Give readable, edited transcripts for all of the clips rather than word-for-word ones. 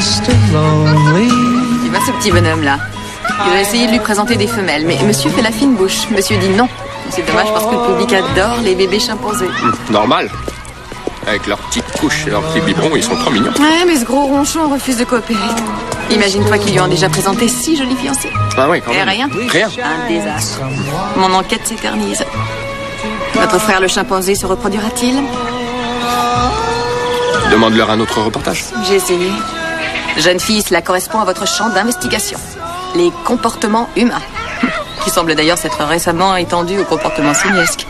Tu vois ce petit bonhomme-là? Il a essayé de lui présenter des femelles, mais monsieur fait la fine bouche. Monsieur dit non. C'est dommage parce que le public adore les bébés chimpanzés. Normal. Avec leurs petites couches et leurs petits biberons, ils sont trop mignons. Ouais, mais ce gros ronchon refuse de coopérer. Imagine-toi qu'ils lui ont déjà présenté 6 jolies fiancées. Ah oui, quand Et même. rien. Rien. Un désastre. Mon enquête s'éternise. Votre frère le chimpanzé se reproduira-t-il? Demande-leur un autre reportage. J'ai essayé. Jeune fille, cela correspond à votre champ d'investigation. Les comportements humains. Qui semble d'ailleurs s'être récemment étendu aux comportements simiesques.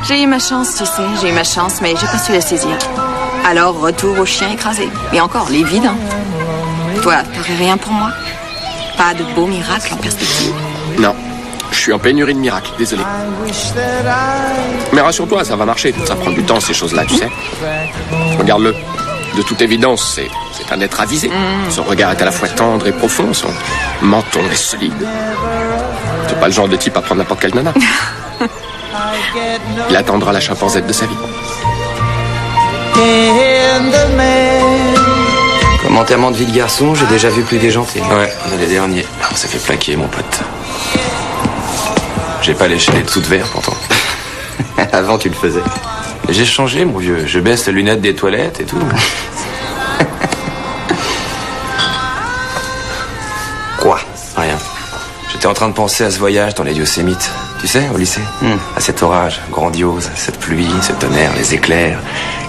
J'ai eu ma chance, tu sais, j'ai eu ma chance, mais j'ai pas su la saisir. Alors, retour au chien écrasé. Et encore, les vides, hein. Toi, t'aurais rien pour moi? Pas de beau miracle en perspective? Non. Je suis en pénurie de miracles, désolé. Mais rassure-toi, ça va marcher. Ça prend du temps, ces choses-là, tu sais. Regarde-le. De toute évidence, c'est un être avisé. Son regard est à la fois tendre et profond. Son menton est solide. C'est pas le genre de type à prendre n'importe quelle nana. Il attendra la chimpanzette de sa vie. Comme enterrement de vie de garçon, j'ai déjà vu plus déjanté. Ouais, on est les derniers. On s'est fait plaquer, mon pote. J'ai pas léché les dessous de verre, pourtant. Avant, tu le faisais. J'ai changé, mon vieux. Je baisse les lunettes des toilettes et tout. Quoi? Rien. J'étais en train de penser à ce voyage dans les Yosémites. Tu sais, au lycée. À cet orage grandiose, cette pluie, ce tonnerre, les éclairs.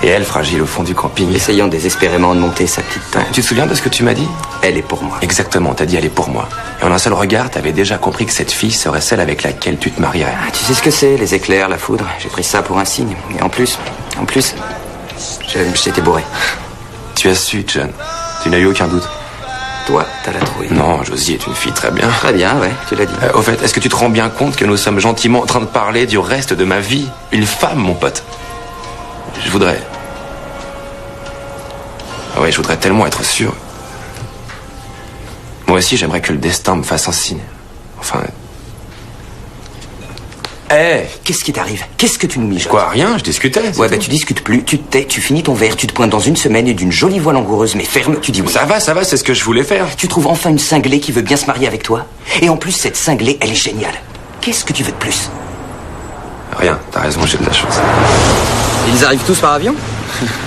Et elle, fragile au fond du camping. Essayant désespérément de monter sa petite tente. Tu te souviens de ce que tu m'as dit? Elle est pour moi. Exactement, t'as dit elle est pour moi. Et en un seul regard, t'avais déjà compris que cette fille serait celle avec laquelle tu te marierais. Ah, tu sais ce que c'est, les éclairs, la foudre. J'ai pris ça pour un signe. Et en plus, j'étais bourré. Tu as su, John. Tu n'as eu aucun doute. Toi, t'as la trouille. Non, Josie est une fille très bien. Très bien, ouais, tu l'as dit. Au fait, est-ce que tu te rends bien compte que nous sommes gentiment en train de parler du reste de ma vie? Une femme, mon pote. Je voudrais... Ah ouais, je voudrais tellement être sûr. Moi aussi, j'aimerais que le destin me fasse un signe. Enfin... Hé Qu'est-ce qui t'arrive? Qu'est-ce que tu nous mijotes? Quoi, rien, je discutais. Ouais, bah tu discutes plus, tu te tais, tu finis ton verre, tu te pointes dans une semaine et d'une jolie voix langoureuse mais ferme, tu dis oui. Ça va, c'est ce que je voulais faire. Tu trouves enfin une cinglée qui veut bien se marier avec toi? Et en plus, cette cinglée, elle est géniale. Qu'est-ce que tu veux de plus? Rien, t'as raison, j'ai de la chance. Ils arrivent tous par avion?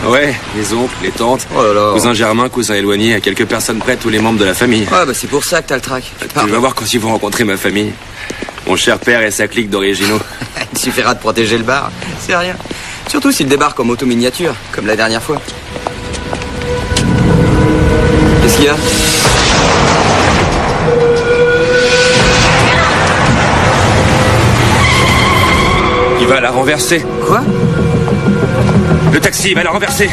Ouais, les oncles, les tantes, Oh là là. cousins germains, cousins éloignés, à quelques personnes près, tous les membres de la famille. Ouais, bah c'est pour ça que t'as le trac. Tu vas voir quand ils vont rencontrer ma famille. Mon cher père et sa clique d'originaux. Il suffira de protéger le bar, c'est rien. Surtout s'il débarque en moto miniature, comme la dernière fois. Qu'est-ce qu'il y a? Il va la renverser. Quoi? Le taxi, il va la renverser.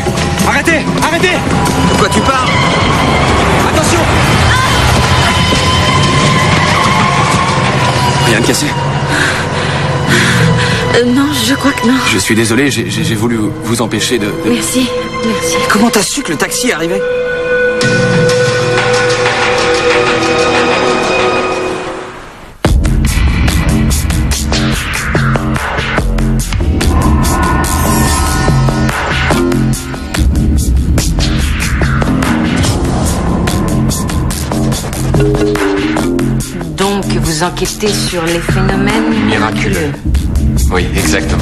Arrêtez! Arrêtez! De quoi tu parles? Attention! Rien de cassé. Non, je crois que non. Je suis désolé, j'ai voulu vous empêcher de... Merci, merci. Comment t'as su que le taxi arrivait? Donc, vous enquêtez sur les phénomènes miraculeux. Oui, exactement.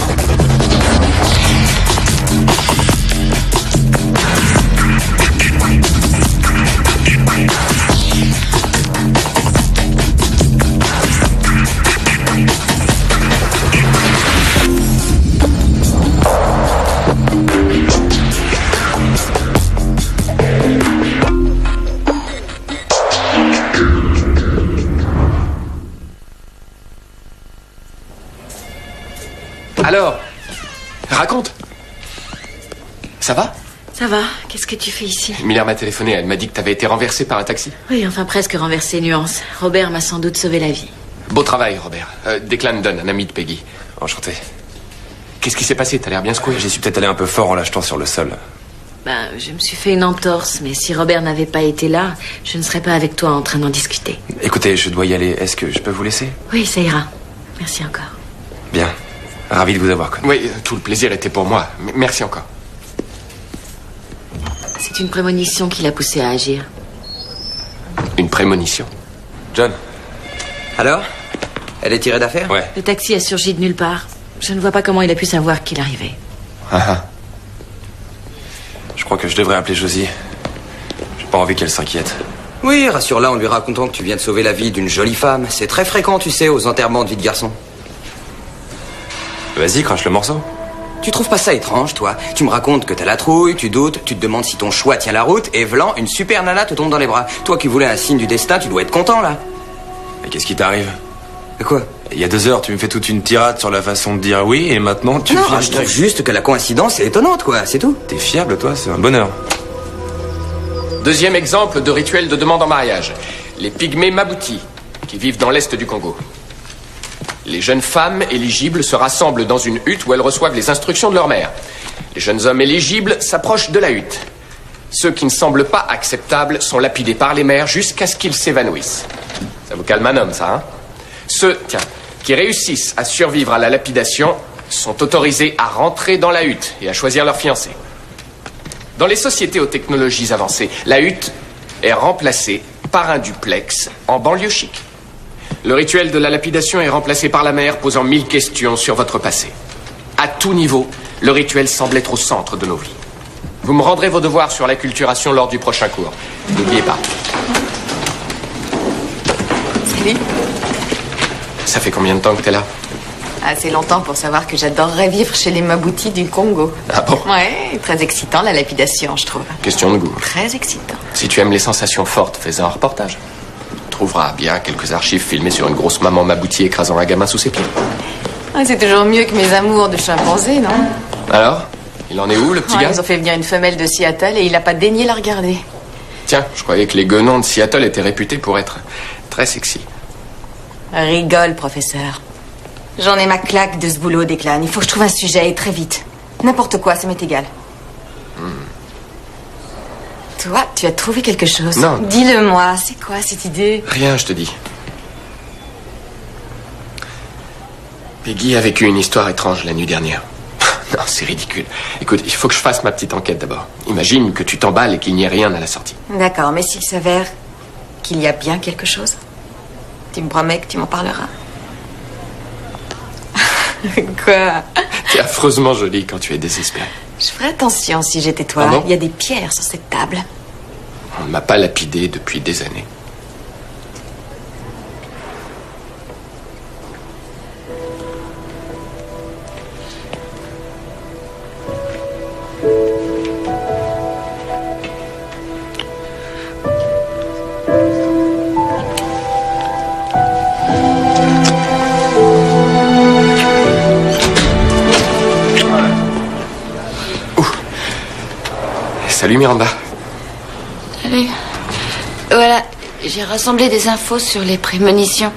Alors, raconte. Ça va? Ça va, qu'est-ce que tu fais ici? Miller m'a téléphoné, elle m'a dit que t'avais été renversé par un taxi. Oui, enfin presque renversé, nuance. Robert m'a sans doute sauvé la vie. Beau travail, Robert. Declan Dunn, un ami de Peggy. Enchanté. Qu'est-ce qui s'est passé? T'as l'air bien secoué. J'y suis peut-être allé un peu fort en l'achetant sur le sol. Ben, je me suis fait une entorse, mais si Robert n'avait pas été là, je ne serais pas avec toi en train d'en discuter. Écoutez, je dois y aller. Est-ce que je peux vous laisser? Oui, ça ira. Merci encore. Bien. Ravi de vous avoir connu. Oui, tout le plaisir était pour moi. Merci encore. C'est une prémonition qui l'a poussé à agir. prémonition. John. Alors? Elle est tirée d'affaire? Ouais. Le taxi a surgi de nulle part. Je ne vois pas comment il a pu savoir qu'il arrivait. Je crois que je devrais appeler Josie. J'ai pas envie qu'elle s'inquiète. Oui, rassure-la en lui racontant que tu viens de sauver la vie d'une jolie femme. C'est très fréquent, tu sais, aux enterrements de vie de garçon. Vas-y, crache le morceau. Tu trouves pas ça étrange, toi? Tu me racontes que t'as la trouille, tu doutes, tu te demandes si ton choix tient la route, et vlan, une super nana te tombe dans les bras. Toi qui voulais un signe du destin, tu dois être content, là. Mais qu'est-ce qui t'arrive? De quoi? Il y a 2 heures, tu me fais toute une tirade sur la façon de dire oui, et maintenant tu Non, viens... je trouve juste que la coïncidence est étonnante, quoi, c'est tout. T'es fiable, toi, c'est un bonheur. Deuxième exemple de rituel de demande en mariage. Les pygmées Mabouti, qui vivent dans l'est du Congo. Les jeunes femmes éligibles se rassemblent dans une hutte où elles reçoivent les instructions de leur mère. Les jeunes hommes éligibles s'approchent de la hutte. Ceux qui ne semblent pas acceptables sont lapidés par les mères jusqu'à ce qu'ils s'évanouissent. Ça vous calme un homme, ça, hein? Ceux, qui réussissent à survivre à la lapidation sont autorisés à rentrer dans la hutte et à choisir leur fiancé. Dans les sociétés aux technologies avancées, la hutte est remplacée par un duplex en banlieue chic. Le rituel de la lapidation est remplacé par la mère posant 1000 questions sur votre passé. À tout niveau, le rituel semble être au centre de nos vies. Vous me rendrez vos devoirs sur l'acculturation lors du prochain cours. N'oubliez pas. Salut. Ça fait combien de temps que t'es là? Assez longtemps pour savoir que j'adorerais vivre chez les Mabouti du Congo. Ah bon? Ouais, très excitant la lapidation, je trouve. Question de goût. Très excitant. Si tu aimes les sensations fortes, fais-en un reportage. Tu trouveras bien quelques archives filmées sur une grosse maman Mabouti écrasant un gamin sous ses pieds. Ah, c'est toujours mieux que mes amours de chimpanzé, non? Alors? Il en est où, le petit gars? Ils ont fait venir une femelle de Seattle et il n'a pas daigné la regarder. Tiens, je croyais que les guenons de Seattle étaient réputés pour être très sexy. Rigole, professeur. J'en ai ma claque de ce boulot, Declan. Il faut que je trouve un sujet et très vite. N'importe quoi, ça m'est égal. Toi, tu as trouvé quelque chose? Non. Dis-le-moi, c'est quoi cette idée? Rien, je te dis. Peggy a vécu une histoire étrange la nuit dernière. Non, c'est ridicule. Écoute, il faut que je fasse ma petite enquête d'abord. Imagine que tu t'emballes et qu'il n'y ait rien à la sortie. D'accord, mais s'il s'avère qu'il y a bien quelque chose, tu me promets que tu m'en parleras? Quoi? T'es affreusement jolie quand tu es désespérée. Je ferais attention si j'étais toi. Ah bon? Il y a des pierres sur cette table. On ne m'a pas lapidé depuis des années. Salut Miranda. Salut. Voilà, j'ai rassemblé des infos sur les prémonitions.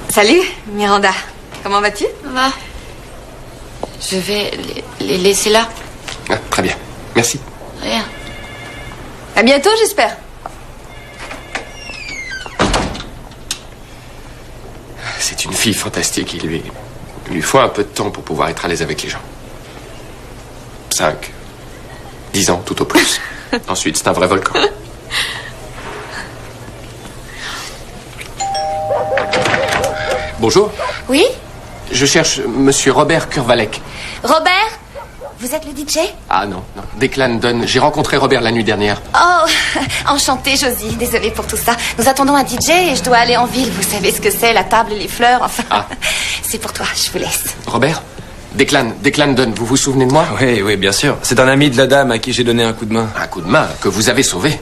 Salut, Miranda. Comment vas-tu? Va. Je vais les laisser là. Ah, très bien. Merci. Rien. À bientôt, j'espère. C'est une fille fantastique. Il lui faut un peu de temps pour pouvoir être à l'aise avec les gens. 5, 10 ans tout au plus. Ensuite, c'est un vrai volcan. Bonjour. Oui? Je cherche monsieur Robert Kurvalek. Robert? Vous êtes le DJ? Ah non. Declan Dunn. J'ai rencontré Robert la nuit dernière. Oh, enchantée, Josie. Désolée pour tout ça. Nous attendons un DJ et je dois aller en ville. Vous savez ce que c'est, la table et les fleurs. Enfin, c'est pour toi. Je vous laisse. Robert? Declan Dunn, vous vous souvenez de moi? Oui, bien sûr. C'est un ami de la dame à qui j'ai donné un coup de main. Un coup de main que vous avez sauvé.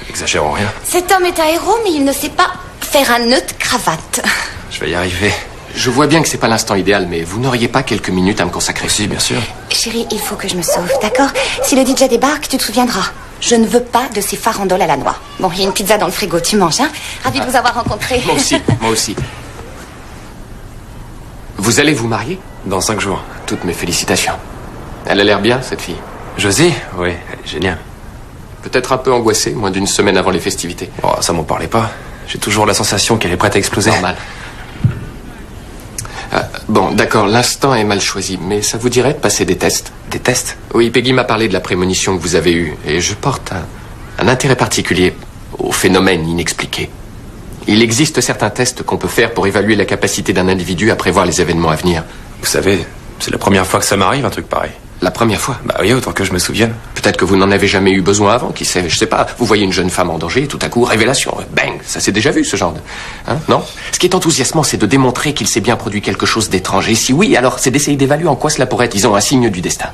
Exagérons rien. Cet homme est un héros, mais il ne sait pas faire un nœud de cravate. Je vais y arriver. Je vois bien que c'est pas l'instant idéal, mais vous n'auriez pas quelques minutes à me consacrer? Si, bien sûr. Chérie, il faut que je me sauve, d'accord? Si le DJ débarque, tu te souviendras. Je ne veux pas de ces farandoles à la noix. Bon, il y a une pizza dans le frigo, tu manges, hein? Ravi de vous avoir rencontré. Moi aussi. Vous allez vous marier? Dans 5 jours. Toutes mes félicitations. Elle a l'air bien, cette fille. Josie? Oui, elle est géniale. Peut-être un peu angoissée, moins d'une semaine avant les festivités. Oh, ça m'en parlait pas. J'ai toujours la sensation qu'elle est prête à exploser. Normal. Bon, d'accord, l'instant est mal choisi, mais ça vous dirait de passer des tests? Des tests? Oui, Peggy m'a parlé de la prémonition que vous avez eue, et je porte un intérêt particulier aux phénomènes inexpliqués. Il existe certains tests qu'on peut faire pour évaluer la capacité d'un individu à prévoir les événements à venir. Vous savez, c'est la première fois que ça m'arrive, un truc pareil. La première fois? Bah oui, autant que je me souvienne. Peut-être que vous n'en avez jamais eu besoin avant, qui sait, je sais pas. Vous voyez une jeune femme en danger, et tout à coup, révélation, bang, ça s'est déjà vu, ce genre de... Hein, non? Ce qui est enthousiasmant, c'est de démontrer qu'il s'est bien produit quelque chose d'étrange. Et si oui, alors c'est d'essayer d'évaluer en quoi cela pourrait être, disons, un signe du destin.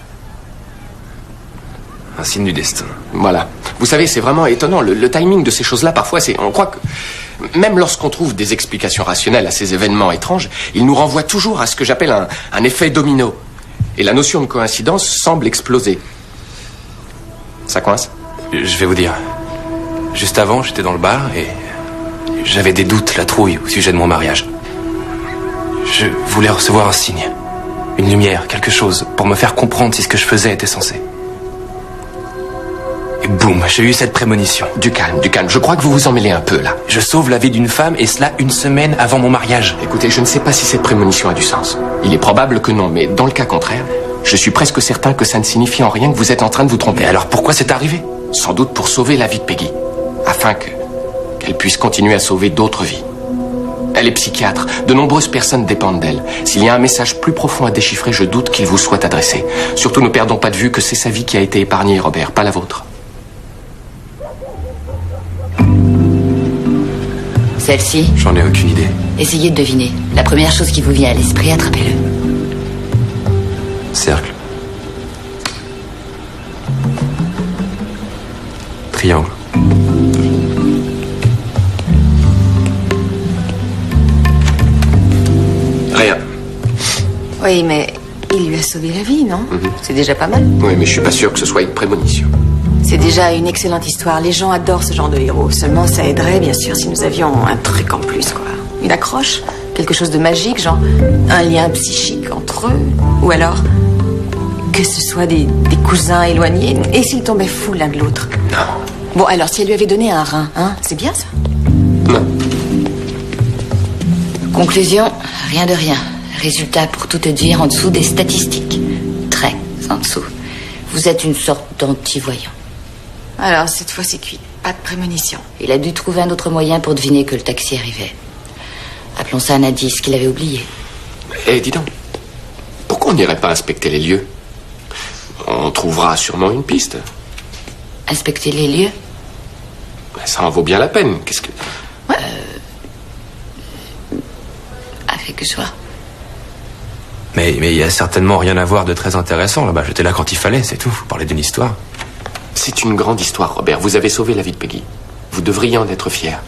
Un signe du destin. Voilà. Vous savez, c'est vraiment étonnant. Le timing de ces choses-là, parfois, c'est... On croit que... Même lorsqu'on trouve des explications rationnelles à ces événements étranges, ils nous renvoient toujours à ce que j'appelle un effet domino. Et la notion de coïncidence semble exploser. Ça coince? Je vais vous dire. Juste avant, j'étais dans le bar et j'avais des doutes, la trouille, au sujet de mon mariage. Je voulais recevoir un signe, une lumière, quelque chose, pour me faire comprendre si ce que je faisais était censé. Et boum, j'ai eu cette prémonition. Du calme, du calme. Je crois que vous vous en mêlez un peu, là. Je sauve la vie d'une femme, et cela 1 semaine avant mon mariage. Écoutez, je ne sais pas si cette prémonition a du sens. Il est probable que non, mais dans le cas contraire, je suis presque certain que ça ne signifie en rien que vous êtes en train de vous tromper. Mais alors pourquoi c'est arrivé? Sans doute pour sauver la vie de Peggy, afin qu'elle puisse continuer à sauver d'autres vies. Elle est psychiatre. De nombreuses personnes dépendent d'elle. S'il y a un message plus profond à déchiffrer, je doute qu'il vous soit adressé. Surtout, ne perdons pas de vue que c'est sa vie qui a été épargnée, Robert, pas la vôtre. Celle-ci? J'en ai aucune idée. Essayez de deviner. La première chose qui vous vient à l'esprit, attrapez-le. Cercle. Triangle. Rien. Oui, mais il lui a sauvé la vie, non? C'est déjà pas mal. Oui, mais je suis pas sûr que ce soit une prémonition. C'est déjà une excellente histoire. Les gens adorent ce genre de héros. Seulement, ça aiderait, bien sûr, si nous avions un truc en plus, quoi. Une accroche, quelque chose de magique, genre un lien psychique entre eux. Ou alors, que ce soit des cousins éloignés. Et s'ils tombaient fous l'un de l'autre? Non. Bon, alors, si elle lui avait donné un rein, hein, c'est bien, ça? Non. Conclusion, rien de rien. Résultat, pour tout te dire, en dessous des statistiques. Très en dessous. Vous êtes une sorte d'anti-voyant. Alors, cette fois, c'est cuit. Pas de prémonition. Il a dû trouver un autre moyen pour deviner que le taxi arrivait. Appelons ça un indice qu'il avait oublié. Eh, dis donc, pourquoi on n'irait pas inspecter les lieux? On trouvera sûrement une piste. Inspecter les lieux? Ça en vaut bien la peine. Qu'est-ce que... Avec joie. Mais il y a certainement rien à voir de très intéressant là-bas. J'étais là quand il fallait, c'est tout. Vous parlez d'une histoire. C'est une grande histoire, Robert. Vous avez sauvé la vie de Peggy. Vous devriez en être fier.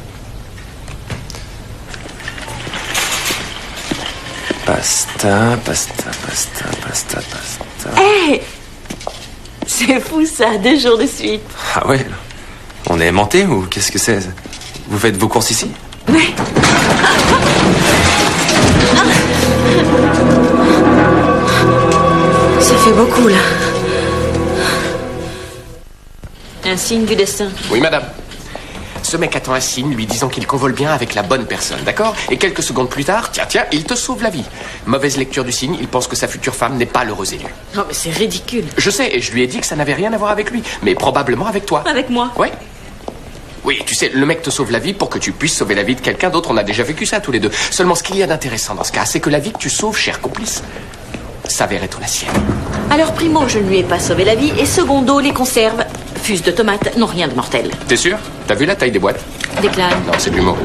Pasta. Hé C'est fou ça, 2 jours de suite. Ah ouais? On est aimanté ou qu'est-ce que c'est? Vous faites vos courses ici? Oui. Ça fait beaucoup là. Un signe du destin. Oui, madame. Ce mec attend un signe lui disant qu'il convole bien avec la bonne personne, d'accord? Et quelques secondes plus tard, tiens, il te sauve la vie. Mauvaise lecture du signe, il pense que sa future femme n'est pas l'heureux élu. Non mais c'est ridicule. Je sais, et je lui ai dit que ça n'avait rien à voir avec lui, mais probablement avec toi. Avec moi? Oui. Oui, tu sais, le mec te sauve la vie pour que tu puisses sauver la vie de quelqu'un d'autre. On a déjà vécu ça tous les deux. Seulement, ce qu'il y a d'intéressant dans ce cas, c'est que la vie que tu sauves, cher complice, s'avère être la sienne. Alors primo, je ne lui ai pas sauvé la vie, et secondo, les conserves, fuse de tomates, n'ont rien de mortel. T'es sûr? T'as vu la taille des boîtes? Déclare. Non, c'est de l'humour.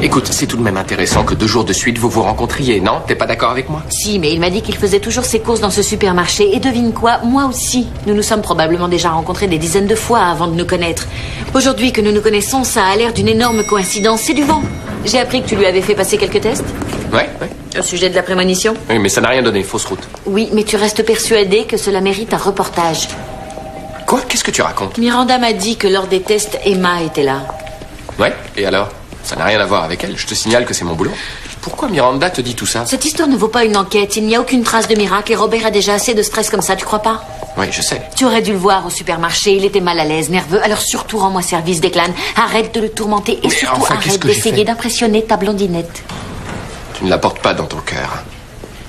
Écoute, c'est tout de même intéressant que 2 jours de suite vous vous rencontriez, non? T'es pas d'accord avec moi? Si, mais il m'a dit qu'il faisait toujours ses courses dans ce supermarché. Et devine quoi, moi aussi. Nous nous sommes probablement déjà rencontrés des dizaines de fois avant de nous connaître. Aujourd'hui que nous nous connaissons, ça a l'air d'une énorme coïncidence. C'est du vent. J'ai appris que tu lui avais fait passer quelques tests. Ouais. Au sujet de la prémonition. Oui, mais ça n'a rien donné, fausse route. Oui, mais tu restes persuadé que cela mérite un reportage. Quoi? Qu'est-ce que tu racontes? Miranda m'a dit que lors des tests, Emma était là. Ouais, et alors? Ça n'a rien à voir avec elle, je te signale que c'est mon boulot. Pourquoi Miranda te dit tout ça? Cette histoire ne vaut pas une enquête, il n'y a aucune trace de miracle et Robert a déjà assez de stress comme ça, tu crois pas? Oui, je sais. Tu aurais dû le voir au supermarché, il était mal à l'aise, nerveux, alors surtout rends-moi service, Declan. Arrête de le tourmenter et Mais surtout enfin, qu'est-ce arrête que j'ai d'essayer fait? d'impressionner ta blondinette. Tu ne la portes pas dans ton cœur.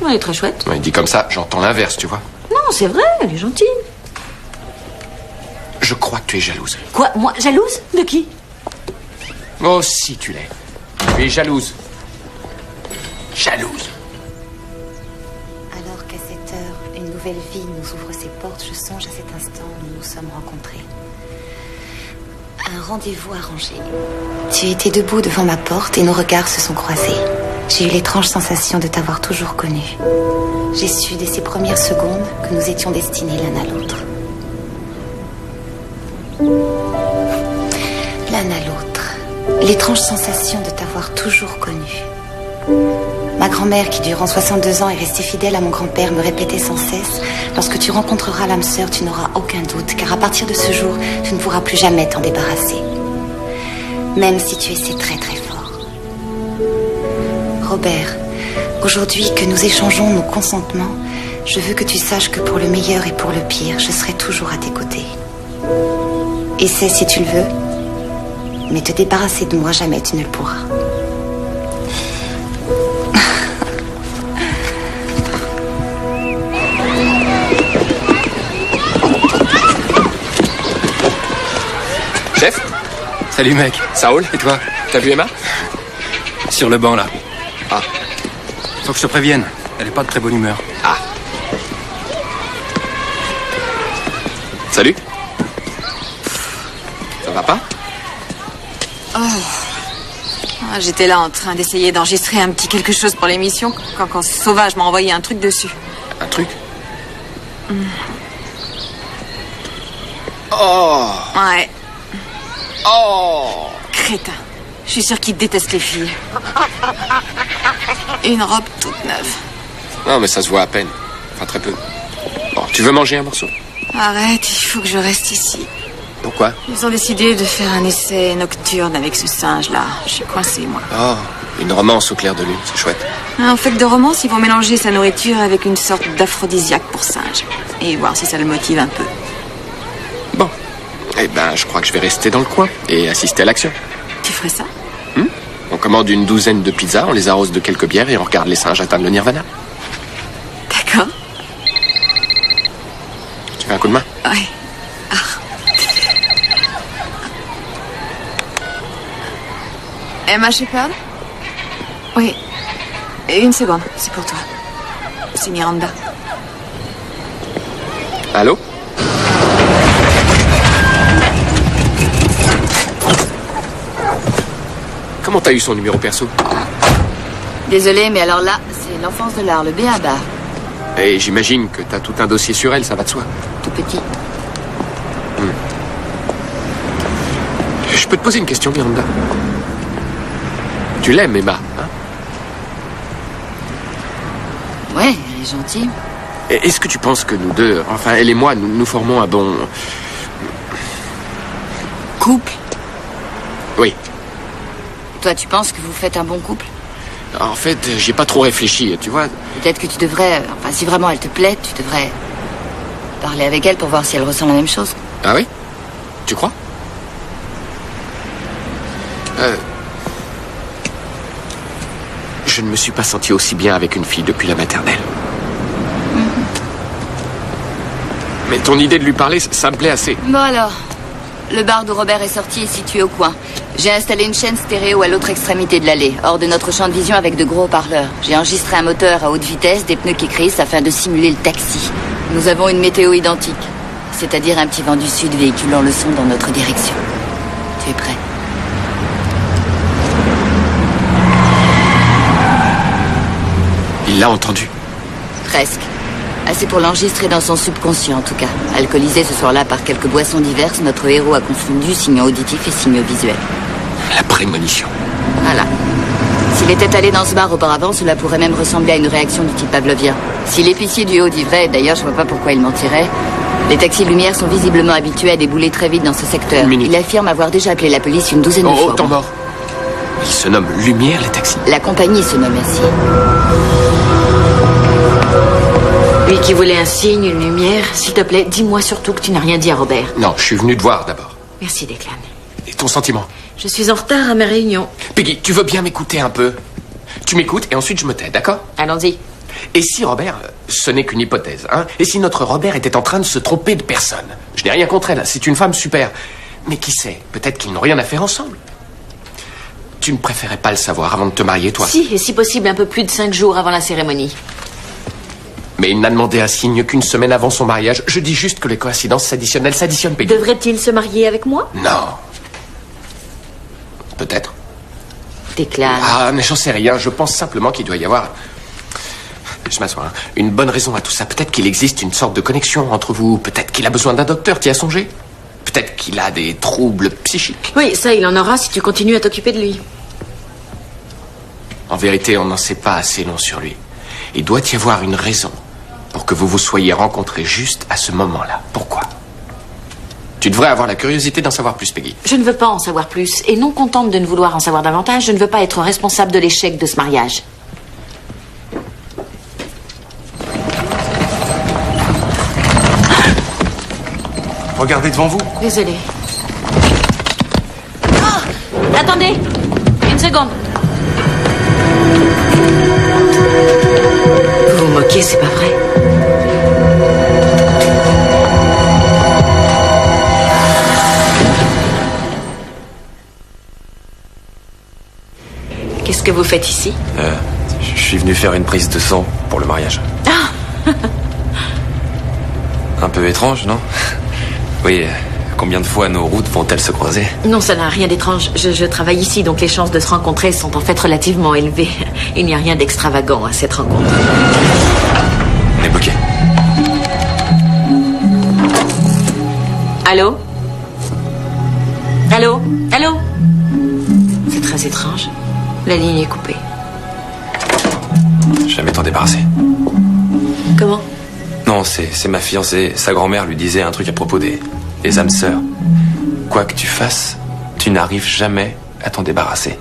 Elle est très chouette. Ouais, dit comme ça, j'entends l'inverse, tu vois. Non, c'est vrai, elle est gentille. Je crois que tu es jalouse. Quoi, moi, jalouse? De qui? Oh, si tu l'es. Tu es jalouse. Jalouse. Alors qu'à cette heure, une nouvelle vie nous ouvre ses portes, je songe à cet instant où nous nous sommes rencontrés. Un rendez-vous arrangé. Tu étais debout devant ma porte et nos regards se sont croisés. J'ai eu l'étrange sensation de t'avoir toujours connu. J'ai su dès ces premières secondes que nous étions destinés l'un à l'autre. L'un à l'autre. L'étrange sensation de t'avoir toujours connu. Ma grand-mère, qui durant 62 ans est restée fidèle à mon grand-père, me répétait sans cesse: lorsque tu rencontreras l'âme sœur, tu n'auras aucun doute, car à partir de ce jour, tu ne pourras plus jamais t'en débarrasser. Même si tu essaies très très fort. Robert, aujourd'hui que nous échangeons nos consentements, je veux que tu saches que pour le meilleur et pour le pire, je serai toujours à tes côtés. Essaie si tu le veux, mais te débarrasser de moi, jamais tu ne le pourras. Chef? Salut mec. Ça roule? Et toi? T'as vu Emma? Sur le banc là. Ah. Faut que je te prévienne. Elle est pas de très bonne humeur. Ah. Salut? Ça va pas? J'étais là en train d'essayer d'enregistrer un petit quelque chose pour l'émission quand Sauvage m'a envoyé un truc dessus. Un truc? Oh! Ouais, Oh! crétin. Je suis sûre qu'il déteste les filles. Une robe toute neuve. Non, mais ça se voit à peine. Enfin, très peu. Bon, tu veux manger un morceau? Arrête, il faut que je reste ici. Pourquoi? Ils ont décidé de faire un essai nocturne avec ce singe-là. Je suis coincée, moi. Oh, une romance au clair de lune, c'est chouette. En fait de romance, ils vont mélanger sa nourriture avec une sorte d'aphrodisiaque pour singe. Et voir si ça le motive un peu. Bon. Eh ben, je crois que je vais rester dans le coin et assister à l'action. Tu ferais ça? On commande une douzaine de pizzas, on les arrose de quelques bières et on regarde les singes atteindre le nirvana. D'accord. Tu veux un coup de main? Ouais. Emma Shepard? Oui. Une seconde, c'est pour toi. C'est Miranda. Allô? Comment t'as eu son numéro perso? Désolée, mais alors là, c'est l'enfance de l'art, le B.A.B.A. Et j'imagine que t'as tout un dossier sur elle, ça va de soi. Tout petit. Je peux te poser une question, Miranda? Tu l'aimes, Emma, hein? Ouais, elle est gentille. Est-ce que tu penses que nous deux, enfin elle et moi, nous formons un bon... Couple? Oui. Toi, tu penses que vous faites un bon couple? En fait, j'ai pas trop réfléchi, tu vois. Peut-être que tu devrais... Enfin, si vraiment elle te plaît, tu devrais parler avec elle pour voir si elle ressent la même chose. Ah oui? Tu crois? Je ne me suis pas senti aussi bien avec une fille depuis la maternelle. Mais ton idée de lui parler, ça me plaît assez. Bon alors, le bar d'où Robert est sorti est situé au coin. J'ai installé une chaîne stéréo à l'autre extrémité de l'allée, hors de notre champ de vision avec de gros haut-parleurs. J'ai enregistré un moteur à haute vitesse, des pneus qui crissent afin de simuler le taxi. Nous avons une météo identique, c'est-à-dire un petit vent du sud véhiculant le son dans notre direction. Tu es prêt? Il l'a entendu. Presque. Assez pour l'enregistrer dans son subconscient, en tout cas. Alcoolisé ce soir-là par quelques boissons diverses, notre héros a confondu signaux auditifs et signaux visuels. La prémonition. Voilà. S'il était allé dans ce bar auparavant, cela pourrait même ressembler à une réaction du type pavlovien. Si l'épicier du haut dit vrai, d'ailleurs je vois pas pourquoi il mentirait, les taxis lumière sont visiblement habitués à débouler très vite dans ce secteur. Une minute. Il affirme avoir déjà appelé la police une douzaine de fois. Oh, temps mort. Ils se nomment Lumière, les taxis. La compagnie se nomme ainsi. Lui qui voulait un signe, une lumière, s'il te plaît, dis-moi surtout que tu n'as rien dit à Robert. Non, je suis venu te voir d'abord. Merci, Declan. Et ton sentiment? Je suis en retard à ma réunion. Peggy, tu veux bien m'écouter un peu? Tu m'écoutes et ensuite je me tais, d'accord? Allons-y. Et si Robert, ce n'est qu'une hypothèse, hein? Et si notre Robert était en train de se tromper de personne? Je n'ai rien contre elle, c'est une femme super. Mais qui sait, peut-être qu'ils n'ont rien à faire ensemble. tu ne préférais pas le savoir avant de te marier, toi? Si, et si possible un peu plus de 5 jours avant la cérémonie. Mais il n'a demandé un signe qu'une semaine avant son mariage. Je dis juste que les coïncidences s'additionnent. Elles s'additionnent, Peggy. Devrait-il se marier avec moi? Non. Peut-être. Déclare. Ah, mais j'en sais rien. Je pense simplement qu'il doit y avoir... Je m'assois. Hein. Une bonne raison à tout ça. Peut-être qu'il existe une sorte de connexion entre vous. Peut-être qu'il a besoin d'un docteur. T'y as songé? Peut-être qu'il a des troubles psychiques. Oui, ça, il en aura si tu continues à t'occuper de lui. En vérité, on n'en sait pas assez long sur lui. Il doit y avoir une raison pour que vous vous soyez rencontrés juste à ce moment-là. Pourquoi? Tu devrais avoir la curiosité d'en savoir plus, Peggy. Je ne veux pas en savoir plus. Et non contente de ne vouloir en savoir davantage, je ne veux pas être responsable de l'échec de ce mariage. Regardez devant vous. Désolée. Oh! Attendez! Une seconde. Vous vous moquez, c'est pas vrai? Qu'est-ce que vous faites ici? Je suis venu faire une prise de sang pour le mariage. Ah! Un peu étrange, non? Oui, combien de fois nos routes vont-elles se croiser? Non, ça n'a rien d'étrange. Je travaille ici, donc les chances de se rencontrer sont en fait relativement élevées. Il n'y a rien d'extravagant à cette rencontre. On est bloqué. Allô? Allô? Allô? C'est très étrange. La ligne est coupée. Jamais t'en débarrasser. Comment? Non, c'est ma fiancée. Sa grand-mère lui disait un truc à propos des âmes sœurs. Quoi que tu fasses, tu n'arrives jamais à t'en débarrasser.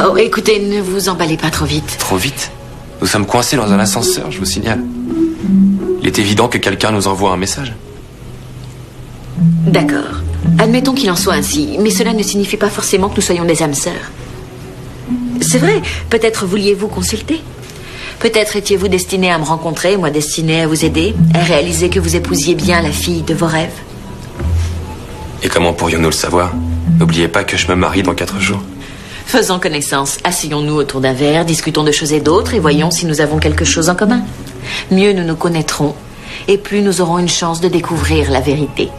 Oh, écoutez, ne vous emballez pas trop vite. Trop vite? Nous sommes coincés dans un ascenseur, je vous signale. Il est évident que quelqu'un nous envoie un message. D'accord. Admettons qu'il en soit ainsi, mais cela ne signifie pas forcément que nous soyons des âmes sœurs. C'est vrai, peut-être vouliez-vous consulter? Peut-être étiez-vous destiné à me rencontrer, moi destiné à vous aider, à réaliser que vous épousiez bien la fille de vos rêves. Et comment pourrions-nous le savoir? N'oubliez pas que je me marie dans 4 jours. Faisons connaissance, asseyons-nous autour d'un verre, discutons de choses et d'autres et voyons si nous avons quelque chose en commun. Mieux nous nous connaîtrons et plus nous aurons une chance de découvrir la vérité.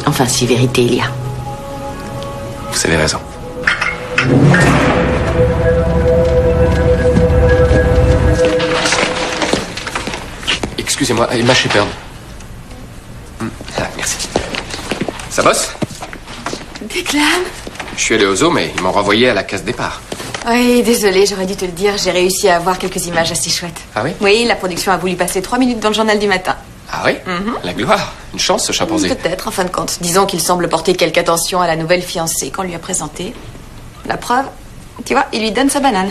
Enfin, si vérité il y a. Vous avez raison. Excusez-moi, Emma Shepard. Ah, merci. Ça bosse? Declan? Je suis allé au zoo, mais ils m'ont renvoyé à la case départ. Oui, désolée, j'aurais dû te le dire. J'ai réussi à avoir quelques images assez chouettes. Ah oui? Oui, la production a voulu passer 3 minutes dans le journal du matin. Ah oui? La gloire. Une chance, ce chimpanzé. Peut-être, en fin de compte. Disons qu'il semble porter quelque attention à la nouvelle fiancée qu'on lui a présentée. La preuve, tu vois, il lui donne sa banane.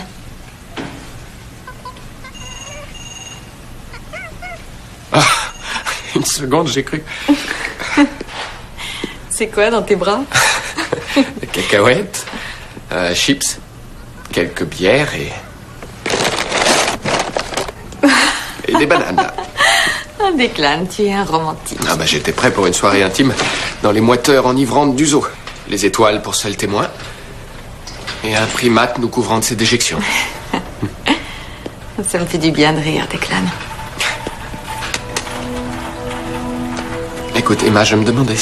Ah, une seconde, j'ai cru. C'est quoi dans tes bras? Des cacahuètes, chips, quelques bières et des bananes. Ah, Declan, tu es un romantique. Ah bah j'étais prêt pour une soirée intime dans les moiteurs enivrantes du zoo. Les étoiles pour seul témoin et un primate nous couvrant de ses déjections. Ça me fait du bien de rire, Declan. Écoute, Emma, je me demandais...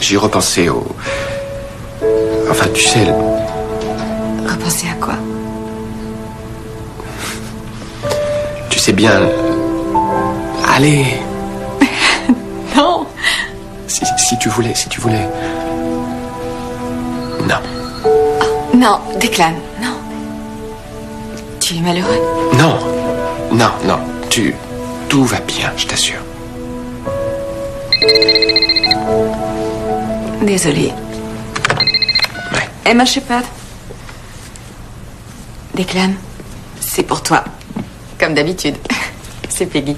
J'y repensais au... Enfin, tu sais... Repensez à quoi? Tu sais bien... Allez... Non. Si tu voulais... Non. Non, Declan, non. Tu es malheureux? Non. Tout va bien, je t'assure. Désolée. Ouais. Emma Shepard. Declan, c'est pour toi. Comme d'habitude. C'est Peggy.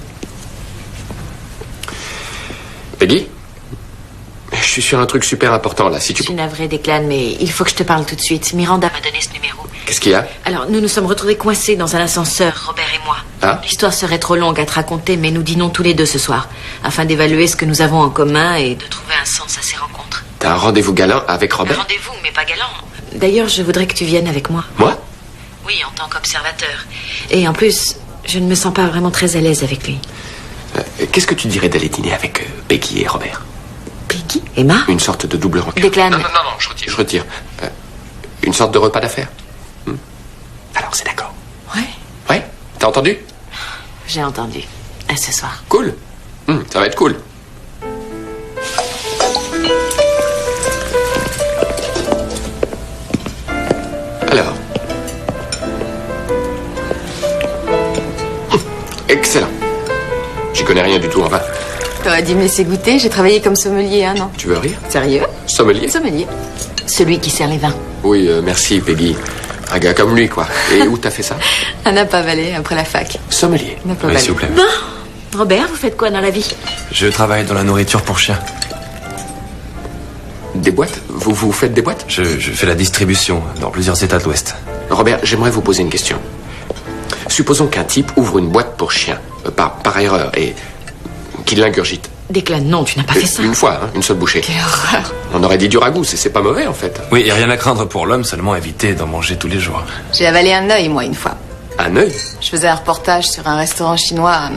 Peggy? Je suis sur un truc super important, là, si tu... Je suis navrée, Declan, mais il faut que je te parle tout de suite. Miranda m'a donné ce numéro. Qu'est-ce qu'il y a? Alors, nous nous sommes retrouvés coincés dans un ascenseur, Robert et moi. Ah. L'histoire serait trop longue à te raconter, mais nous dînons tous les deux ce soir, afin d'évaluer ce que nous avons en commun et de trouver un sens à ces rencontres. T'as un rendez-vous galant avec Un Robert? rendez-vous, mais pas galant. D'ailleurs, je voudrais que tu viennes avec moi. Moi? Oui, en tant qu'observateur. Et en plus, je ne me sens pas vraiment très à l'aise avec lui. Qu'est-ce que tu dirais d'aller dîner avec Peggy et Robert? Peggy? Emma? Une sorte de double rencontre. Declan. Non, je retire. Je retire. Une sorte de repas d'affaires. Alors, c'est d'accord. Ouais, Ouais? T'as entendu? j'ai entendu. À ce soir. Cool. Ça va être cool. Alors. Excellent. J'y connais rien du tout, enfin. T'aurais dû me laisser goûter, j'ai travaillé comme sommelier un an. Tu veux rire? Sérieux? Sommelier? Sommelier. Celui qui sert les vins. Oui, merci, Peggy. Un gars comme lui, quoi. Et où t'as fait ça? Un Napa Valley, après la fac. Sommelier. Napa Oui, Valley. s'il vous plaît. Robert, vous faites quoi dans la vie? Je travaille dans la nourriture pour chiens. Des boîtes? Vous faites des boîtes? Je fais la distribution dans plusieurs États de l'Ouest. Robert, j'aimerais vous poser une question. Supposons qu'un type ouvre une boîte pour chiens, par erreur, et qu'il l'ingurgite. Declan, non, tu n'as pas fait ça. Une fois, une seule bouchée. Quelle horreur. On aurait dit du ragoût, c'est pas mauvais, en fait. Oui, et rien à craindre pour l'homme, seulement éviter d'en manger tous les jours. J'ai avalé un œil, moi, une fois. Un œil? Je faisais un reportage sur un restaurant chinois à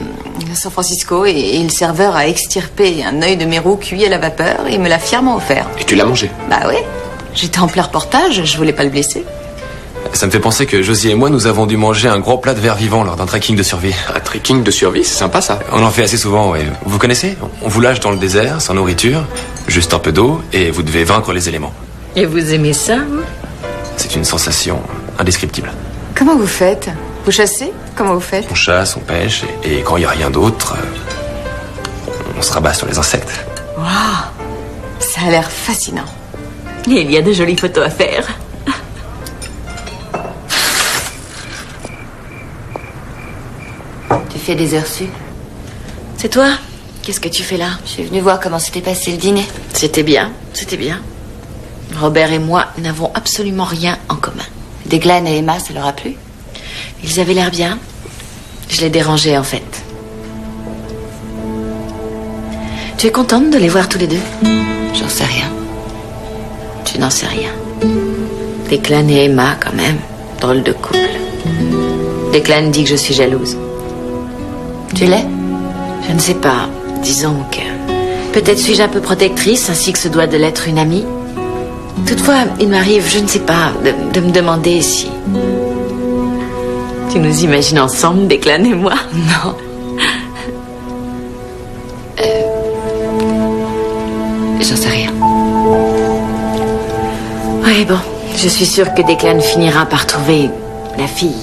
San Francisco et le serveur a extirpé un œil de mérou cuit à la vapeur et il me l'a fièrement offert. Et tu l'as mangé? Bah oui. J'étais en plein reportage, je voulais pas le blesser. Ça me fait penser que Josie et moi, nous avons dû manger un gros plat de vers vivant lors d'un trekking de survie. Un trekking de survie, c'est sympa, ça. On en fait assez souvent, oui. Vous connaissez? On vous lâche dans le désert, sans nourriture, juste un peu d'eau, et vous devez vaincre les éléments. Et vous aimez ça, vous? C'est une sensation indescriptible. Comment vous faites? Vous chassez? Comment vous faites? On chasse, on pêche, et quand il n'y a rien d'autre, on se rabat sur les insectes. Waouh. Ça a l'air fascinant. Et il y a de jolies photos à faire. Tu fais des heures sup? C'est toi? Qu'est-ce que tu fais là? Je suis venue voir comment s'était passé le dîner. C'était bien, c'était bien. Robert et moi n'avons absolument rien en commun. Declan et Emma, ça leur a plu? Ils avaient l'air bien. Je les dérangeais, en fait. Tu es contente de les voir tous les deux? J'en sais rien. Tu n'en sais rien. Declan et Emma, quand même. Drôle de couple. Declan dit que je suis jalouse. Tu l'es? Je ne sais pas. Disons que... Peut-être suis-je un peu protectrice, ainsi que se doit de l'être une amie. Toutefois, il m'arrive, je ne sais pas, de me demander si... Tu nous imagines ensemble, Declan et moi? Non. J'en sais rien. Oui, bon. Je suis sûre que Declan finira par trouver la fille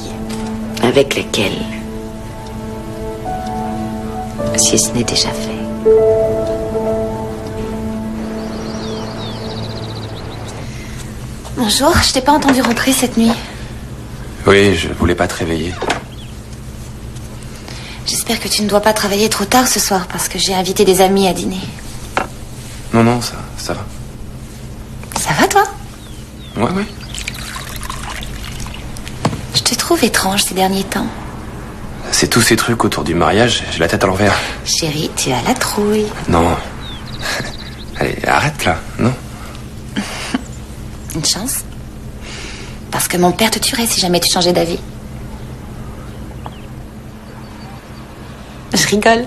avec laquelle... Si ce n'est déjà fait. Bonjour, je t'ai pas entendu rentrer cette nuit. Oui, je voulais pas te réveiller. J'espère que tu ne dois pas travailler trop tard ce soir parce que j'ai invité des amis à dîner. Non, ça va. Ça va toi? Ouais. Je te trouve étrange ces derniers temps. C'est tous ces trucs autour du mariage, j'ai la tête à l'envers. Chérie, tu as la trouille. Non. Allez, arrête là, non? Une chance. Parce que mon père te tuerait si jamais tu changeais d'avis. Je rigole.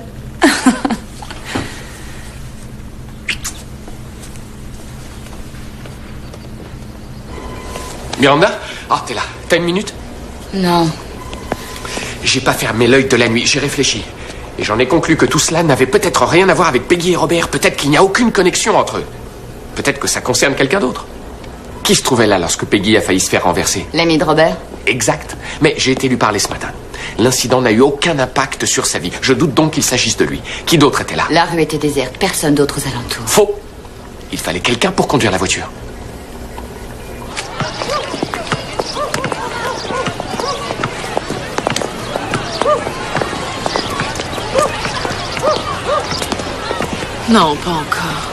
Miranda? Ah, t'es là. T'as une minute? Non. J'ai pas fermé l'œil de la nuit, j'ai réfléchi. Et j'en ai conclu que tout cela n'avait peut-être rien à voir avec Peggy et Robert. Peut-être qu'il n'y a aucune connexion entre eux. Peut-être que ça concerne quelqu'un d'autre. Qui se trouvait là lorsque Peggy a failli se faire renverser? L'ami de Robert? Exact. Mais j'ai été lui parler ce matin. L'incident n'a eu aucun impact sur sa vie. Je doute donc qu'il s'agisse de lui. Qui d'autre était là? La rue était déserte, personne d'autre aux alentours. Faux. Il fallait quelqu'un pour conduire la voiture. Non, pas encore.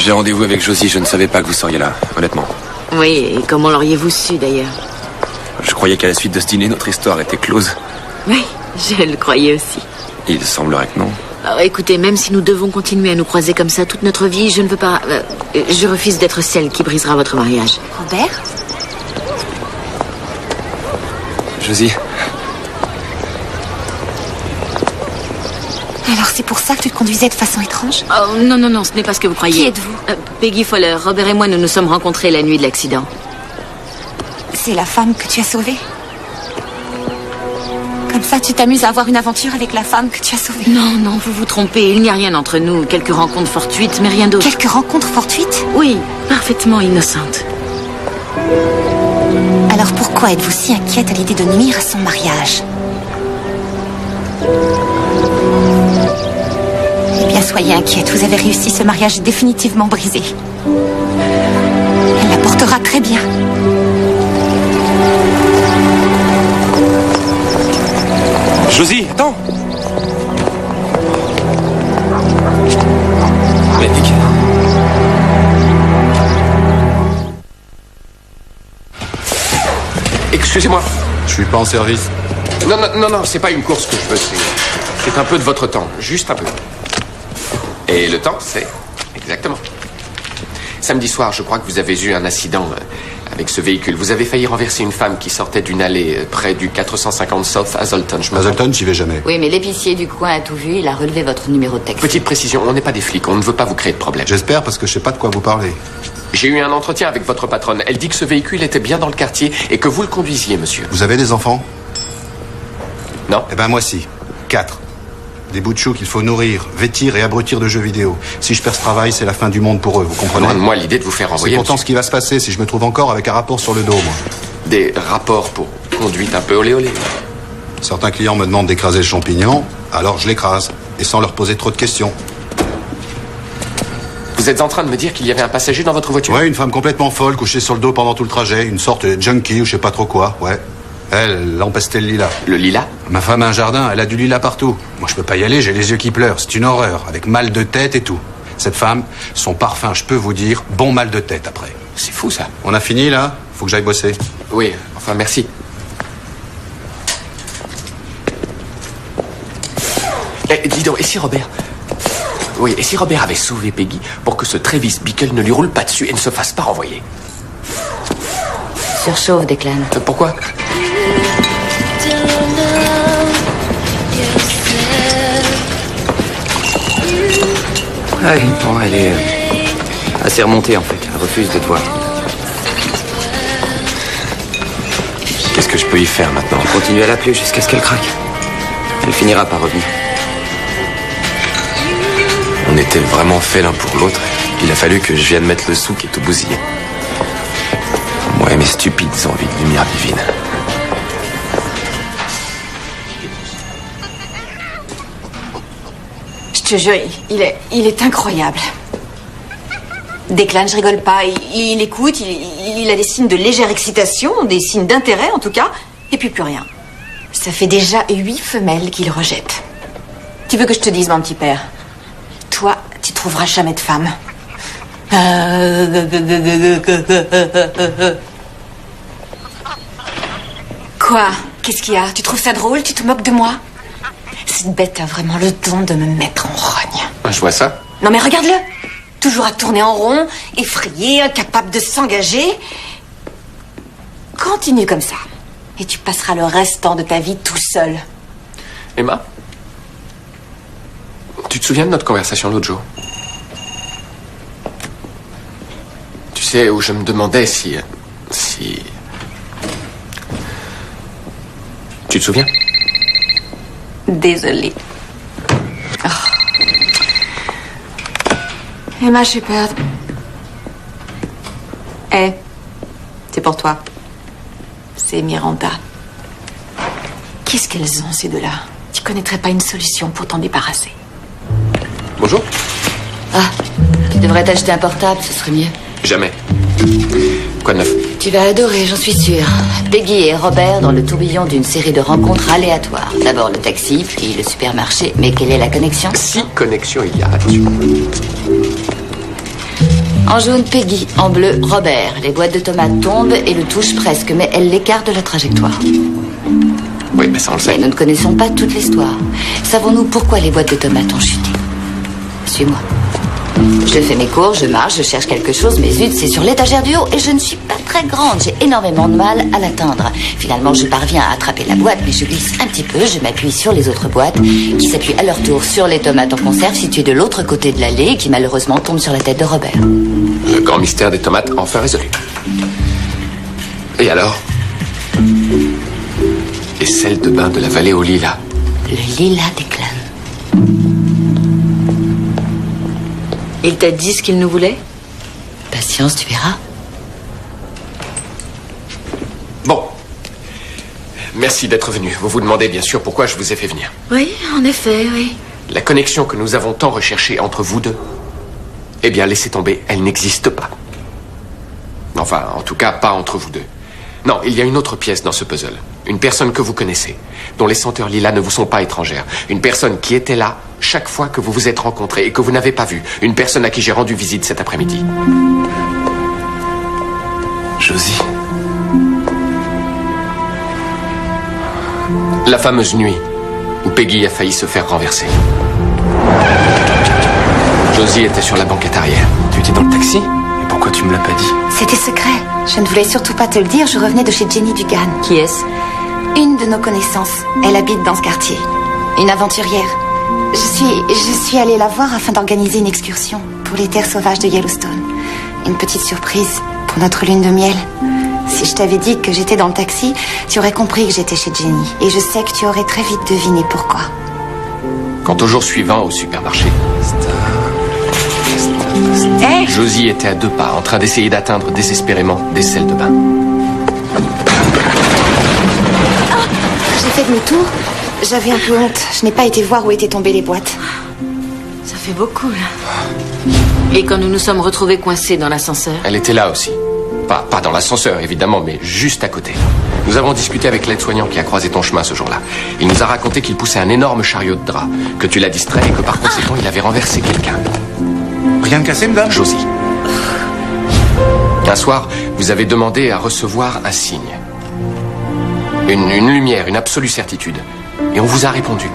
J'ai rendez-vous avec Josie, je ne savais pas que vous seriez là, honnêtement. Oui, et comment l'auriez-vous su d'ailleurs? Je croyais qu'à la suite de ce dîner, notre histoire était close. Oui, je le croyais aussi. Il semblerait que non. Alors, écoutez, même si nous devons continuer à nous croiser comme ça toute notre vie, je ne veux pas... je refuse d'être celle qui brisera votre mariage. Robert? Josie, Alors c'est pour ça que tu te conduisais de façon étrange? Oh, non, non, non, ce n'est pas ce que vous croyez. Qui êtes-vous? Peggy Fowler. Robert et moi, nous nous sommes rencontrés la nuit de l'accident. C'est la femme que tu as sauvée? Comme ça, tu t'amuses à avoir une aventure avec la femme que tu as sauvée? Non, non, vous vous trompez. Il n'y a rien entre nous. Quelques rencontres fortuites, mais rien d'autre. Quelques rencontres fortuites? Oui, parfaitement innocentes. Alors pourquoi êtes-vous si inquiète à l'idée de nuire à son mariage? Eh bien, soyez inquiète. Vous avez réussi. Ce mariage est définitivement brisé. Elle la portera très bien. Josie, attends. Mais Nick. Excusez-moi. Je suis pas en service. Non, non, non, non, c'est pas une course que je veux, c'est un peu de votre temps, juste un peu. Et le temps, c'est... Exactement. Samedi soir, je crois que vous avez eu un accident avec ce véhicule. Vous avez failli renverser une femme qui sortait d'une allée près du 450 South Hazleton. Hazleton, j'y vais jamais. Oui, mais l'épicier du coin a tout vu, il a relevé votre numéro de taxi. Petite précision, on n'est pas des flics, on ne veut pas vous créer de problème. J'espère parce que je sais pas de quoi vous parlez. J'ai eu un entretien avec votre patronne. Elle dit que ce véhicule était bien dans le quartier et que vous le conduisiez, monsieur. Vous avez des enfants? Non. Eh ben moi si. 4. Des bouts de chou qu'il faut nourrir, vêtir et abrutir de jeux vidéo. Si je perds ce travail, c'est la fin du monde pour eux, vous comprenez? Loin de moi l'idée de vous faire C'est envoyer, pourtant monsieur. ce qui va se passer si je me trouve encore avec un rapport sur le dos, moi. Des rapports pour conduite un peu olé olé. Certains clients me demandent d'écraser le champignon, alors je l'écrase. Et sans leur poser trop de questions. Vous êtes en train de me dire qu'il y avait un passager dans votre voiture? Ouais, une femme complètement folle, couchée sur le dos pendant tout le trajet. Une sorte de junkie ou je sais pas trop quoi, ouais. Elle empestait le lilas. Le lilas? Ma femme a un jardin, elle a du lilas partout. Moi, je peux pas y aller, j'ai les yeux qui pleurent. C'est une horreur, avec mal de tête et tout. Cette femme, son parfum, je peux vous dire, bon mal de tête après. C'est fou, ça. On a fini, là? Faut que j'aille bosser. Oui, enfin, merci. Dis donc, et si Robert... Oui, et si Robert avait sauvé Peggy pour que ce Travis Bickle ne lui roule pas dessus et ne se fasse pas renvoyer? Surchauffe, Declan. Pourquoi? Ouais, bon, elle est assez remontée en fait. Elle refuse de te voir. Qu'est-ce que je peux y faire maintenant? Continue à l'appeler jusqu'à ce qu'elle craque. Elle finira par revenir. On était vraiment faits l'un pour l'autre. Il a fallu que je vienne mettre le souk et tout bousiller. Moi et mes stupides envies de lumière divine. Je te jure, il est incroyable. Declan, je rigole pas. Il écoute, il a des signes de légère excitation, des signes d'intérêt en tout cas, et puis plus rien. Ça fait déjà 8 femelles qu'il rejette. Tu veux que je te dise, mon petit père? Toi, tu trouveras jamais de femme. Quoi? Qu'est-ce qu'il y a? Tu trouves ça drôle? Tu te moques de moi? Cette bête a vraiment le don de me mettre en rogne. Je vois ça. Non mais regarde-le. Toujours à tourner en rond, effrayé, incapable de s'engager. Continue comme ça. Et tu passeras le restant de ta vie tout seul. Emma? Tu te souviens de notre conversation l'autre jour? Tu sais, où je me demandais si... Tu te souviens? Désolée. Oh. Emma Shepard. C'est pour toi. C'est Miranda. Qu'est-ce qu'elles ont, ces deux-là? Tu connaîtrais pas une solution pour t'en débarrasser? Bonjour. Ah, tu devrais t'acheter un portable, ce serait mieux. Jamais. Quoi de neuf? Tu vas adorer, j'en suis sûre. Peggy et Robert dans le tourbillon d'une série de rencontres aléatoires. D'abord le taxi, puis le supermarché. Mais quelle est la connexion? Si connexion il y a là-dessus. En jaune, Peggy. En bleu, Robert. Les boîtes de tomates tombent et le touchent presque, mais elles l'écartent de la trajectoire. Oui, mais ça on le sait. Mais nous ne connaissons pas toute l'histoire. Savons-nous pourquoi les boîtes de tomates ont chuté? Suis-moi. Je fais mes cours, je marche, je cherche quelque chose, mais zut, c'est sur l'étagère du haut et je ne suis pas très grande. J'ai énormément de mal à l'atteindre. Finalement, je parviens à attraper la boîte, mais je glisse un petit peu, je m'appuie sur les autres boîtes, qui s'appuient à leur tour sur les tomates en conserve situées de l'autre côté de l'allée et qui malheureusement tombent sur la tête de Robert. Le grand mystère des tomates enfin résolu. Et alors? Les selles de bain de la vallée aux lilas. Le lilas déclane. Il t'a dit ce qu'il nous voulait? Patience, tu verras. Bon. Merci d'être venu. Vous vous demandez bien sûr pourquoi je vous ai fait venir. Oui, en effet, oui. La connexion que nous avons tant recherchée entre vous deux, eh bien, laissez tomber, elle n'existe pas. Enfin, en tout cas, pas entre vous deux. Non, il y a une autre pièce dans ce puzzle. Une personne que vous connaissez, dont les senteurs lilas ne vous sont pas étrangères. Une personne qui était là chaque fois que vous vous êtes rencontrés et que vous n'avez pas vu. Une personne à qui j'ai rendu visite cet après-midi. Josie. La fameuse nuit où Peggy a failli se faire renverser. Josie était sur la banquette arrière. Tu étais dans le taxi? Et pourquoi tu me l'as pas dit? C'était secret. Je ne voulais surtout pas te le dire. Je revenais de chez Jenny Dugan. Qui est-ce? Une de nos connaissances. Elle habite dans ce quartier. Une aventurière. Je suis allée la voir afin d'organiser une excursion pour les terres sauvages de Yellowstone. Une petite surprise pour notre lune de miel. Si je t'avais dit que j'étais dans le taxi, tu aurais compris que j'étais chez Jenny. Et je sais que tu aurais très vite deviné pourquoi. Quant au jour suivant au supermarché, Hey! Josie était à 2 pas, en train d'essayer d'atteindre désespérément des selles de bain. J'ai fait demi-tour. J'avais un peu honte. Je n'ai pas été voir où étaient tombées les boîtes. Ça fait beaucoup, là. Et quand nous nous sommes retrouvés coincés dans l'ascenseur? Elle était là aussi. Pas dans l'ascenseur, évidemment, mais juste à côté. Nous avons discuté avec l'aide-soignant qui a croisé ton chemin ce jour-là. Il nous a raconté qu'il poussait un énorme chariot de drap, que tu l'as distrait et que par conséquent, il avait renversé quelqu'un. Rien de cassé, madame? Josie. Un soir, vous avez demandé à recevoir un signe. Une lumière, une absolue certitude. Et on vous a répondu.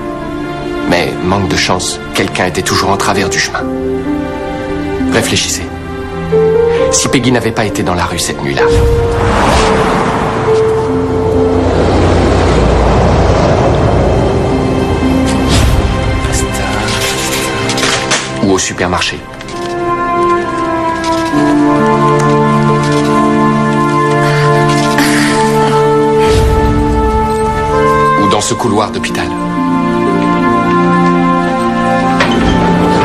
Mais, manque de chance, quelqu'un était toujours en travers du chemin. Réfléchissez. Si Peggy n'avait pas été dans la rue cette nuit-là. Ou au supermarché. Ou dans ce couloir d'hôpital.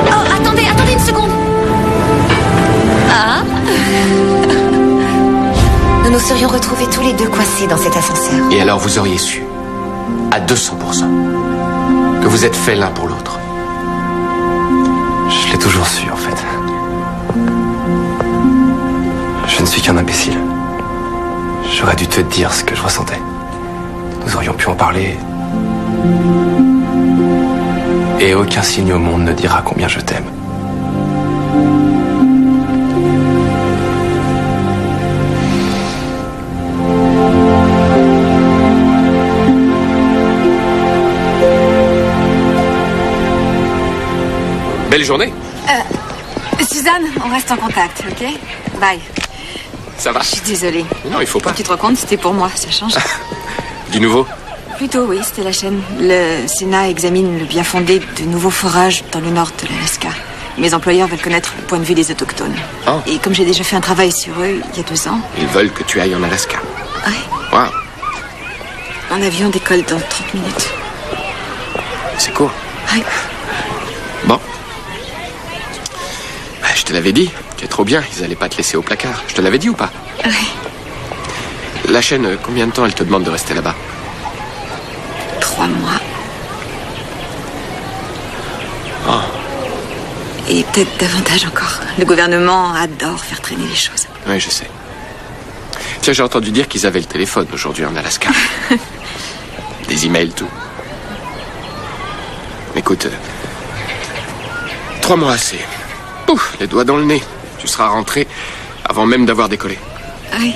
Oh, attendez une seconde. Ah? Nous nous serions retrouvés tous les deux coincés dans cet ascenseur. Et alors vous auriez su, à 200%, que vous êtes faits l'un pour l'autre. Je l'ai toujours su, en fait. Je ne suis qu'un imbécile. J'aurais dû te dire ce que je ressentais. Nous aurions pu en parler. Et aucun signe au monde ne dira combien je t'aime. Belle journée. Suzanne, on reste en contact, ok? Bye. Ça va? Je suis désolée. Non, il faut pas. Tu te rends compte, c'était pour moi, ça change. Du nouveau? Plutôt, oui, c'était la chaîne. Le Sénat examine le bien fondé de nouveaux forages dans le nord de l'Alaska. Mes employeurs veulent connaître le point de vue des autochtones. Oh. Et comme j'ai déjà fait un travail sur eux il y a 2 ans, Ils veulent que tu ailles en Alaska. ouais, Waouh, un avion décolle dans 30 minutes. c'est court. Ouais. Bon. Bah, je te l'avais dit. Tu es trop bien, ils allaient pas te laisser au placard. Je te l'avais dit ou pas? Ouais. La chaîne, combien de temps elle te demande de rester là-bas? 3 mois. Oh. Et peut-être davantage encore. Le gouvernement adore faire traîner les choses. Oui, je sais. Tiens, j'ai entendu dire qu'ils avaient le téléphone aujourd'hui en Alaska. Des emails, tout. Écoute, 3 mois, c'est... Ouf, les doigts dans le nez. Tu seras rentré avant même d'avoir décollé. Oui.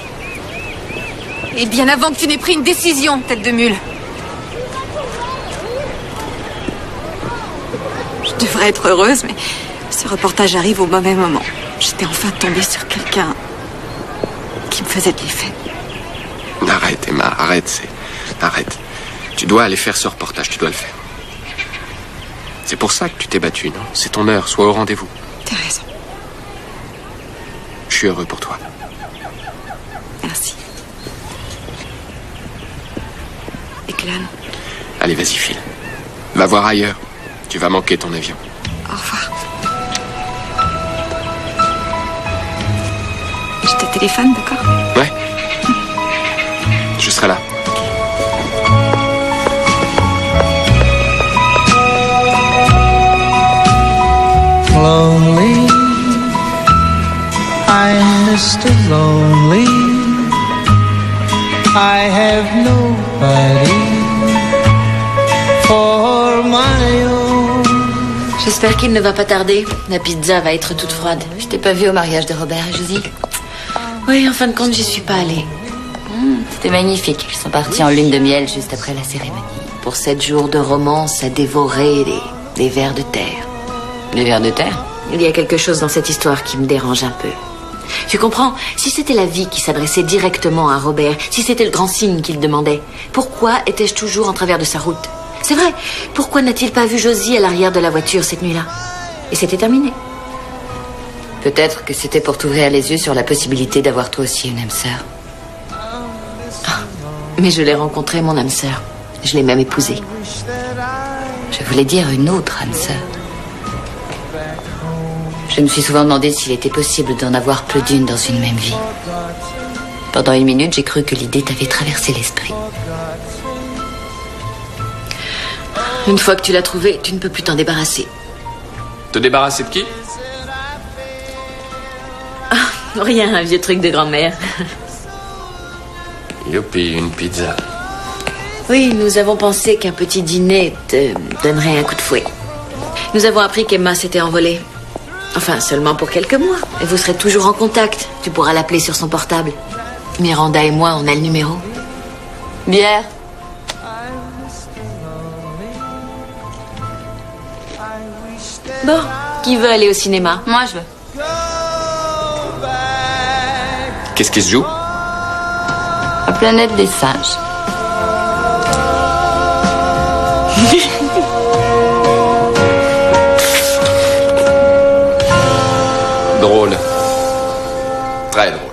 Et bien avant que tu n'aies pris une décision, tête de mule. Je devrais être heureuse, mais ce reportage arrive au mauvais moment. J'étais enfin tombée sur quelqu'un qui me faisait de l'effet. Arrête, Emma, arrête, Arrête. Tu dois aller faire ce reportage, tu dois le faire. C'est pour ça que tu t'es battue, non? C'est ton heure, sois au rendez-vous. T'as raison. Je suis heureux pour toi. Merci. Et Clan? Allez, vas-y, file. Va voir ailleurs. Tu vas manquer ton avion. Au revoir. Je te téléphone, d'accord? Ouais. Je serai là. Lonely, I'm Mr. Lonely. I have nobody for my own. J'espère qu'il ne va pas tarder. La pizza va être toute froide. Je t'ai pas vu au mariage de Robert et Josie. Oui, en fin de compte, j'y suis pas allée. C'était magnifique. Ils sont partis en lune de miel juste après la cérémonie. Pour 7 jours de romance à dévorer des vers de terre. Des vers de terre? Il y a quelque chose dans cette histoire qui me dérange un peu. Tu comprends? Si c'était la vie qui s'adressait directement à Robert, si c'était le grand signe qu'il demandait, pourquoi étais-je toujours en travers de sa route? C'est vrai, pourquoi n'a-t-il pas vu Josie à l'arrière de la voiture cette nuit-là? Et c'était terminé. Peut-être que c'était pour t'ouvrir les yeux sur la possibilité d'avoir toi aussi une âme sœur. Mais je l'ai rencontré, mon âme sœur. Je l'ai même épousée. Je voulais dire une autre âme sœur. Je me suis souvent demandé s'il était possible d'en avoir plus d'une dans une même vie. Pendant une minute, j'ai cru que l'idée t'avait traversé l'esprit. Une fois que tu l'as trouvée, tu ne peux plus t'en débarrasser. Te débarrasser de qui? Rien, un vieux truc de grand-mère. Youpi, une pizza. Oui, nous avons pensé qu'un petit dîner te donnerait un coup de fouet. Nous avons appris qu'Emma s'était envolée. Enfin, seulement pour quelques mois. Et vous serez toujours en contact. Tu pourras l'appeler sur son portable. Miranda et moi, on a le numéro. Bière. Bon, qui veut aller au cinéma? Moi, je veux. Qu'est-ce qui se joue? La planète des singes. Drôle. Très drôle.